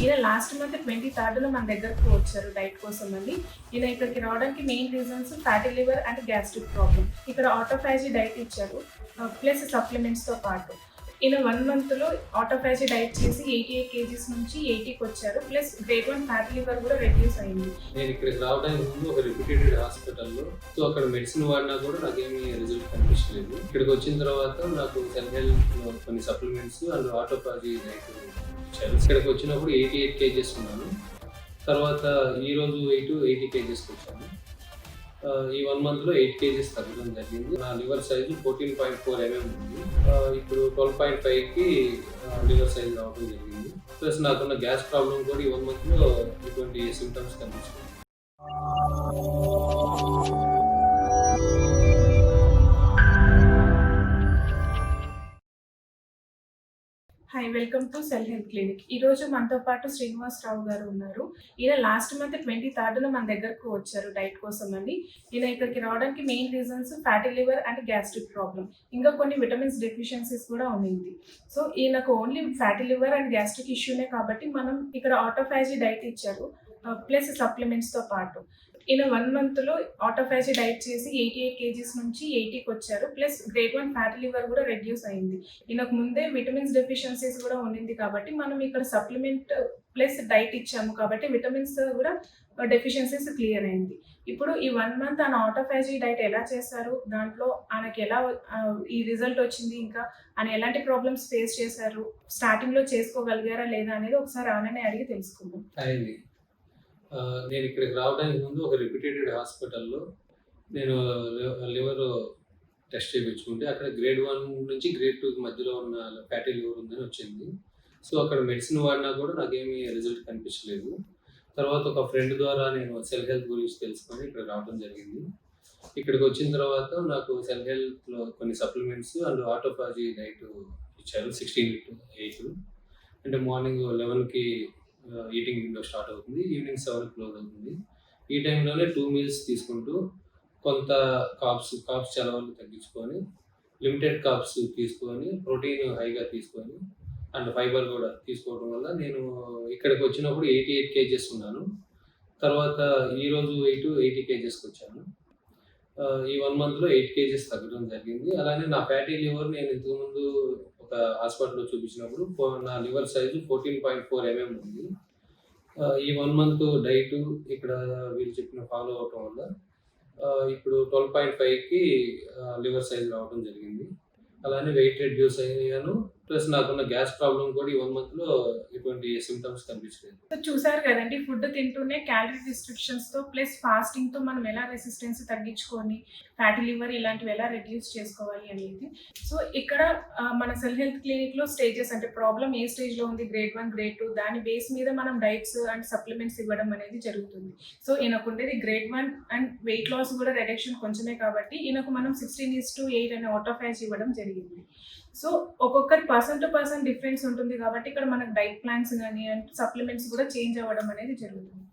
ఈయన last month 23rd మన దగ్గరకు వచ్చారు డైట్ కోసం అండి. ఈయన ఇక్కడికి రావడానికి main reasons fatty liver and gastric problem. ఇక్కడ ఆటోఫాజీ డైట్ ఇచ్చారు ప్లస్ సప్లిమెంట్స్తో పాటు. ఈయన 1 monthలో ఆటోఫాజీ డైట్ చేసి 88 kgs నుంచి 80కి వచ్చారు. ప్లస్ గ్రేడ్ 1 ఫ్యాటీ లివర్ కూడా రెడ్యూస్ అయింది. నేను ఇక్కడికి రావడానికి ముందు ఒక రిప్యూటెడ్ హాస్పిటల్లో అక్కడ మెడిసిన్ వాడినా కూడా నాకేమీ రిజల్ట్ కనిపించలేదు. ఇక్కడికి వచ్చిన తర్వాత నాకు సెల్ హెల్త్ కొన్ని సప్లిమెంట్స్ అండ్ ఆటోఫాజీ డైట్ ఇచ్చారు. ఇక్కడికి వచ్చినప్పుడు 88 kgs ఉన్నాను. తర్వాత ఈరోజు వెయిట్ 80 kgsకి వచ్చాను. ఈ 1 monthలో 8 kgs తగ్గడం జరిగింది. నా లివర్ సైజు 14.4 mm ఉంది. ఇప్పుడు 12.5కి లివర్ సైజ్ రావడం జరిగింది. ప్లస్ నాకున్న గ్యాస్ ప్రాబ్లం కూడా ఈ 1 monthలో ఇటువంటి సిమ్టమ్స్ కనిపించింది. Hi, welcome to cell health clinic. ఈరోజు మనతో పాటు శ్రీనివాసరావు గారు ఉన్నారు. ఈయన లాస్ట్ మంత్ 23rd మన దగ్గరకు వచ్చారు డైట్ కోసం అండి. ఈయన ఇక్కడికి రావడానికి main reasons fatty liver and gastric problem, ఇంకా కొన్ని విటమిన్స్ డెఫిషియన్సీస్ కూడా ఉంది. సో ఈయనకు only fatty liver and gastric ఇష్యూనే కాబట్టి మనం ఇక్కడ ఆటోఫాజీ డైట్ ఇచ్చారు ప్లస్ సప్లిమెంట్స్తో పాటు. ఈయన 1 monthలో ఆటోఫాజీ డైట్ చేసి 88 kgs నుంచి 80కి వచ్చారు. ప్లస్ గ్రేడ్ 1 ఫ్యాటీ లివర్ కూడా రెడ్యూస్ అయింది. ఈయనకు ముందే విటమిన్స్ డెఫిషియన్సీస్ కూడా ఉంది కాబట్టి మనం ఇక్కడ సప్లిమెంట్ ప్లస్ డైట్ ఇచ్చాము కాబట్టి విటమిన్స్ కూడా డెఫిషియన్సీస్ క్లియర్ అయింది. ఇప్పుడు ఈ 1 month ఆయన ఆటోఫాజీ డైట్ ఎలా చేశారు, దాంట్లో ఆయనకి ఎలా ఈ రిజల్ట్ వచ్చింది, ఇంకా ఆయన ఎలాంటి ప్రాబ్లమ్స్ ఫేస్ చేశారు, స్టార్టింగ్లో చేసుకోగలిగారా లేదా అనేది ఒకసారి ఆయననే అడిగి తెలుసుకుందాం. నేను ఇక్కడికి రావడానికి ముందు ఒక రిప్యూటెడ్ హాస్పిటల్లో నేను లివర్ టెస్ట్ చేయించుకుంటే అక్కడ గ్రేడ్ 1 నుంచి గ్రేడ్ 2 మధ్యలో ఉన్న ఫ్యాటీ లివర్ ఉందని వచ్చింది. సో అక్కడ మెడిసిన్ వాడినా కూడా నాకేమీ రిజల్ట్ కనిపించలేదు. తర్వాత ఒక ఫ్రెండ్ ద్వారా నేను సెల్ హెల్త్ గురించి తెలుసుకొని ఇక్కడ రావడం జరిగింది. ఇక్కడికి వచ్చిన తర్వాత నాకు సెల్ హెల్త్లో కొన్ని సప్లిమెంట్స్ అండ్ ఆటోఫాజీ డైట్ ఇచ్చారు. 16-8 అంటే మార్నింగ్ 11కి ఈటింగ్ విండో స్టార్ట్ అవుతుంది, ఈవినింగ్ 7 క్లోజ్ అవుతుంది. ఈ టైంలోనే 2 meals తీసుకుంటూ కొంత కార్బ్స్ చాలా వరకు తగ్గించుకొని లిమిటెడ్ కార్బ్స్ తీసుకొని ప్రోటీన్ హైగా తీసుకొని అండ్ ఫైబర్ కూడా తీసుకోవడం వల్ల నేను ఇక్కడికి వచ్చినప్పుడు 88 kgs ఉన్నాను. తర్వాత ఈరోజు వెయిట్ 80 kgsకి వచ్చాను. ఈ 1 monthలో 8 kgs తగ్గడం జరిగింది. అలానే నా ఫ్యాటీ లివర్ నేను ఇంతకుముందు ఒక హాస్పిటల్లో చూపించినప్పుడు నా లివర్ సైజు 14.4 mm ఉంది. ఈ 1 month డైట్ ఇక్కడ వీళ్ళు చెప్పిన ఫాలో అవటం వల్ల ఇప్పుడు 12.5కి లివర్ సైజ్ రావడం జరిగింది. అలానే వెయిట్ రెడ్యూస్ అయ్యాను. ప్లస్ నాకున్న గ్యాస్ ప్రాబ్లం కూడా ఈ 1 monthలో ఎటువంటి సిమ్టమ్స్ కనిపించలేదు. చూసారు కదండి, ఫుడ్ తింటూనే క్యాలరీ రిస్ట్రిక్షన్స్తో ప్లస్ ఫాస్టింగ్తో మనం ఎలా రెసిస్టెన్స్ తగ్గించుకొని ఫ్యాటీ లివర్ ఇలాంటివి ఎలా రెడ్యూస్ చేసుకోవాలి అనేది. సో ఇక్కడ మన సెల్ హెల్త్ క్లినిక్లో స్టేజెస్ అంటే ప్రాబ్లం ఏ స్టేజ్లో ఉంది, గ్రేడ్ 1 గ్రేడ్ 2 దాని బేస్ మీద మనం డైట్స్ అండ్ సప్లిమెంట్స్ ఇవ్వడం అనేది జరుగుతుంది. సో ఈయనకు ఉండేది గ్రేడ్ 1 అండ్ వెయిట్ లాస్ కూడా రిడక్షన్ కొంచెమే కాబట్టి ఈయనకు మనం 16:8 అనే ఆటోఫాజ్ ఇవ్వడం జరిగింది. సో ఒక్కొక్కరి పర్సన్ టు పర్సన్ డిఫరెన్స్ ఉంటుంది కాబట్టి ఇక్కడ మనకు డైట్ ప్లాన్స్ కానీ అండ్ సప్లిమెంట్స్ కూడా చేంజ్ అవ్వడం అనేది జరుగుతుంది.